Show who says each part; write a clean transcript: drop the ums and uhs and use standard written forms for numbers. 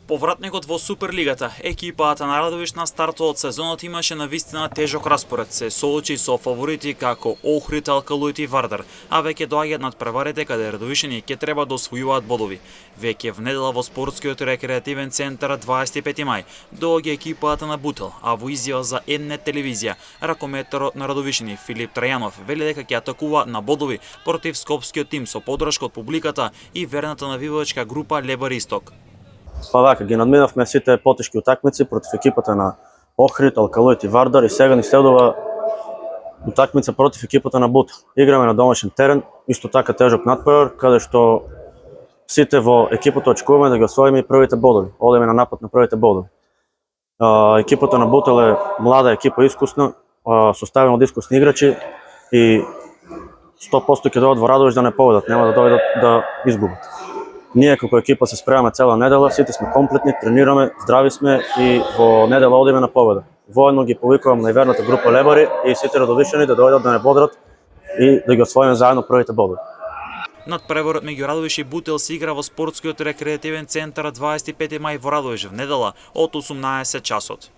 Speaker 1: Повратникот во Суперлигата, екипата на Радовиш на стартот од сезонот имаше навистина тежок распоред, се соочи со фаворити како Охрид, Алкалуит и Вардар, а веќе доаѓаат надпреварите каде радовишани ќе треба да освојуваат бодови. Веќе в недела во спортскиот рекреативен центар 25 мај доаѓа екипата на Бутел, а во изјава за М-нет телевизија, ракометарот на радовишани Филип Трајанов вели дека ќе атакува на бодови против скопскиот тим со подршка од публиката и верната навивачка група Лебар Исток.
Speaker 2: Па вака, ги надминавме сите потешки утакмици против екипата на Охрид, Алкалуит и Вардар и сега ни следува утакмица против екипата на Бутел. Играме на домашен терен, исто така тежок натпревар, каде што сите во екипата очекуваме да ги освоиме и првите бодови. Одиме на напад на првите бодови. Екипата на Бутел е млада екипа, искусна, составена од искусни играчи и 100% ќе дојдат во Радовиш да не победат, нема да дојдат да изгубат. Ние како екипа се спремаме цела недела, сите сме комплетни, тренираме, здрави сме и во недела одиме на победа. Воедно ги повикувам најверната група Лебари и сите радовишани да дојдат да не бодрат и да ги освоиме заедно првите бодови.
Speaker 1: Надпреварот меѓу Радовиш и Бутел се игра во спортскиот рекреативен центар 25 мај во Радовиш в недела од 18 часот.